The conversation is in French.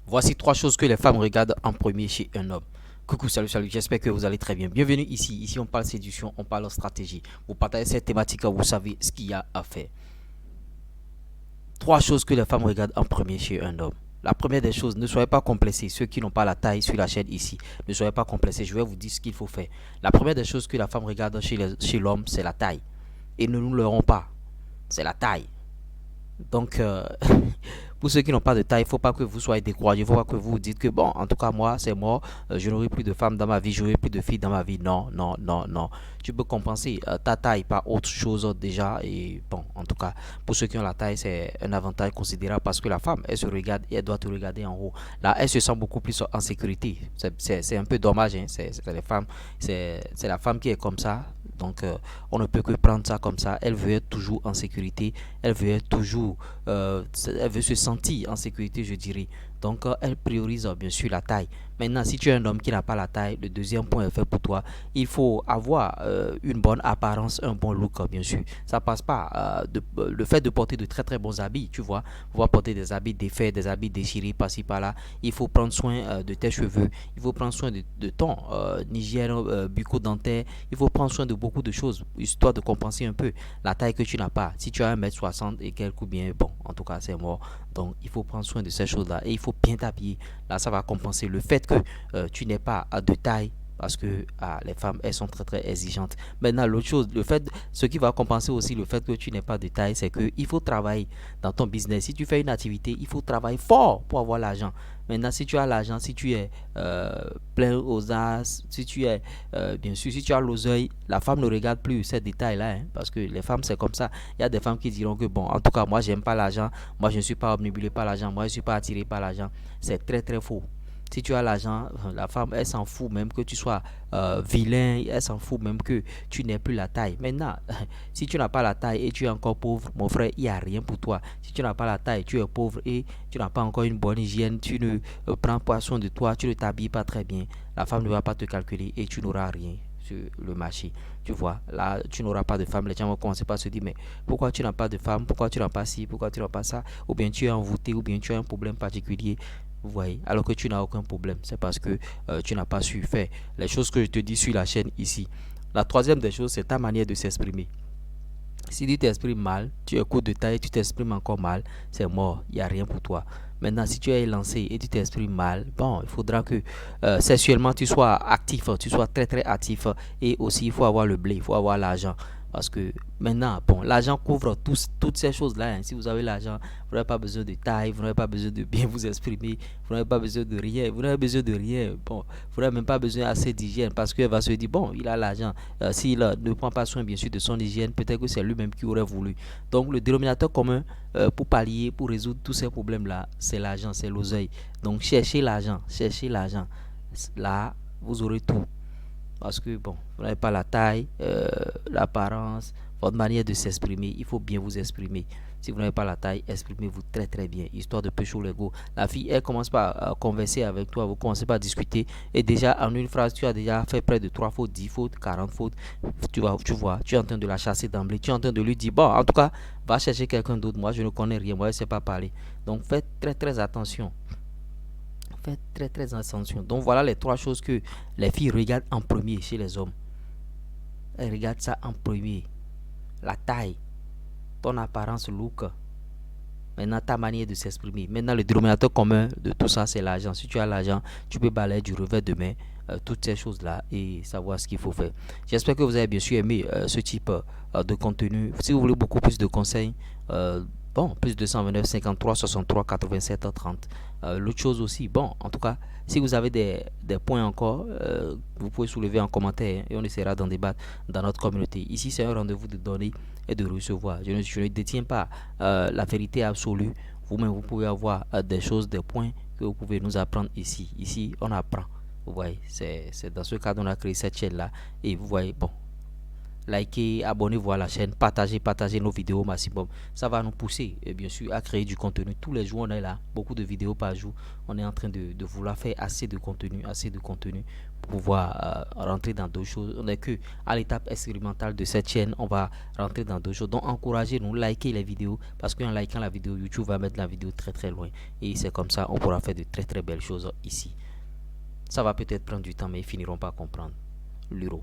Voici trois choses que les femmes regardent en premier chez un homme. Coucou, salut, salut, j'espère que vous allez très bien. Bienvenue ici. Ici, on parle séduction, on parle stratégie. Vous partagez cette thématique, vous savez ce qu'il y a à faire. Trois choses que les femmes regardent en premier chez un homme. La première des choses, ne soyez pas complexés. Ceux qui n'ont pas la taille sur la chaîne ici, ne soyez pas complexés. Je vais vous dire ce qu'il faut faire. La première des choses que la femme regarde chez l'homme, c'est la taille. Et ne nous leurrons pas. C'est la taille. Donc, pour ceux qui n'ont pas de taille, il ne faut pas que vous soyez découragés. Il ne faut pas que vous vous dites que, bon, en tout cas, moi, c'est mort. Je n'aurai plus de femmes dans ma vie. Je n'aurai plus de filles dans ma vie. Non, non, non, non. Tu peux compenser ta taille par autre chose déjà. Et bon, en tout cas, pour ceux qui ont la taille, c'est un avantage considérable parce que la femme, elle se regarde et elle doit te regarder en haut. Là, elle se sent beaucoup plus en sécurité. C'est un peu dommage. Hein. Les femmes, c'est la femme qui est comme ça. Donc, on ne peut que prendre ça comme ça. Elle veut être toujours en sécurité. Elle veut être toujours elle veut se sentir en sécurité, je dirais. Donc, elle priorise bien sûr la taille. Maintenant, si tu es un homme qui n'a pas la taille, le deuxième point est fait pour toi. Il faut avoir une bonne apparence, un bon look, bien sûr. Ça passe pas le fait de porter de très très bons habits, tu vois. Pouvoir porter des habits défaits, des habits déchirés par-ci par-là. Il faut prendre soin de tes cheveux. Il faut prendre soin de ton hygiène bucco-dentaire. Il faut prendre soin de beaucoup de choses, histoire de compenser un peu la taille que tu n'as pas. Si tu as 1,60 m et quelques ou bien, bon, en tout cas, c'est mort. Donc, il faut prendre soin de ces choses-là et il faut bien t'habiller. Là, ça va compenser le fait que tu n'es pas de taille parce que les femmes, elles sont très très exigeantes. Maintenant, l'autre chose, ce qui va compenser aussi le fait que tu n'es pas de taille, c'est qu'il faut travailler dans ton business. Si tu fais une activité, il faut travailler fort pour avoir l'argent. Maintenant, si tu as l'argent, si tu es plein aux as, si tu es, bien sûr, si tu as l'oseille, la femme ne regarde plus ces détails-là, hein, parce que les femmes, c'est comme ça. Il y a des femmes qui diront que, bon, en tout cas, moi, j'aime pas l'argent, moi, je ne suis pas obnubilé par l'argent, moi, je ne suis pas attiré par l'argent. C'est très, très faux. Si tu as l'argent, la femme, elle s'en fout même que tu sois vilain, elle s'en fout même que tu n'aies plus la taille. Maintenant, si tu n'as pas la taille et tu es encore pauvre, mon frère, il n'y a rien pour toi. Si tu n'as pas la taille, tu es pauvre et tu n'as pas encore une bonne hygiène, tu ne prends pas soin de toi, tu ne t'habilles pas très bien, la femme ne va pas te calculer et tu n'auras rien sur le marché. Tu vois, là, tu n'auras pas de femme. Les gens vont commencer par se dire, mais pourquoi tu n'as pas de femme? Pourquoi tu n'as pas ci? Pourquoi tu n'as pas ça? Ou bien tu es envoûté, ou bien tu as un problème particulier. Vous voyez, alors que tu n'as aucun problème. C'est parce que tu n'as pas su faire les choses que je te dis sur la chaîne ici. La troisième des choses, c'est ta manière de s'exprimer. Si tu t'exprimes mal, tu écoutes de taille, tu t'exprimes encore mal, c'est mort, il n'y a rien pour toi. Maintenant, si tu es lancé et tu t'exprimes mal, bon, il faudra que sexuellement tu sois actif, tu sois très très actif. Et aussi, il faut avoir le blé, il faut avoir l'argent. Parce que maintenant, bon, l'argent couvre toutes ces choses-là. Hein. Si vous avez l'argent, vous n'avez pas besoin de taille, vous n'avez pas besoin de bien vous exprimer, vous n'avez pas besoin de rien, vous n'avez besoin de rien. Bon, vous n'avez même pas besoin assez d'hygiène parce qu'elle va se dire, bon, il a l'argent. S'il ne prend pas soin, bien sûr, de son hygiène, peut-être que c'est lui-même qui aurait voulu. Donc, le dénominateur commun pour pallier, pour résoudre tous ces problèmes-là, c'est l'argent, c'est l'oseille. Donc, cherchez l'argent, cherchez l'argent. Là, vous aurez tout. Parce que, bon, vous n'avez pas la taille, l'apparence, votre manière de s'exprimer. Il faut bien vous exprimer. Si vous n'avez pas la taille, exprimez-vous très très bien, histoire de pécho l'ego. La fille, elle commence par converser avec toi, vous commencez par discuter. Et déjà, en une phrase, tu as déjà fait près de 3 fautes, 10 fautes, 40 fautes. Tu vois, tu es en train de la chasser d'emblée. Tu es en train de lui dire, bon, en tout cas, va chercher quelqu'un d'autre. Moi, je ne connais rien. Moi, je ne sais pas parler. Donc, faites très très attention. Faites très très attention. Donc voilà les trois choses que les filles regardent en premier chez les hommes. Elles regardent ça en premier. La taille, ton apparence, look. Maintenant ta manière de s'exprimer. Maintenant le dénominateur commun de tout ça c'est l'argent. Si tu as l'argent, tu peux balayer du revers de main toutes ces choses-là et savoir ce qu'il faut faire. J'espère que vous avez bien sûr aimé ce type de contenu. Si vous voulez beaucoup plus de conseils, bon, plus 229 53 63 87 30. L'autre chose aussi, bon, en tout cas, si vous avez des points encore, vous pouvez soulever en commentaire et on essaiera d'en débattre dans notre communauté. Ici, c'est un rendez-vous de donner et de recevoir. Je ne détiens pas la vérité absolue. Vous-même, vous pouvez avoir des choses, des points que vous pouvez nous apprendre ici. Ici, on apprend. Vous voyez, c'est dans ce cadre qu'on a créé cette chaîne-là. Et vous voyez, bon, likez, abonnez-vous à la chaîne, partagez nos vidéos au maximum. Ça va nous pousser, et bien sûr, à créer du contenu. Tous les jours, on est là, beaucoup de vidéos par jour. On est en train de vouloir faire assez de contenu pour pouvoir rentrer dans d'autres choses. On n'est que à l'étape expérimentale de cette chaîne. On va rentrer dans d'autres choses. Donc, encouragez-nous, likez les vidéos, parce qu'en likant la vidéo, YouTube va mettre la vidéo très très loin. Et c'est comme ça, on pourra faire de très très belles choses ici. Ça va peut-être prendre du temps, mais ils finiront par comprendre l'euro.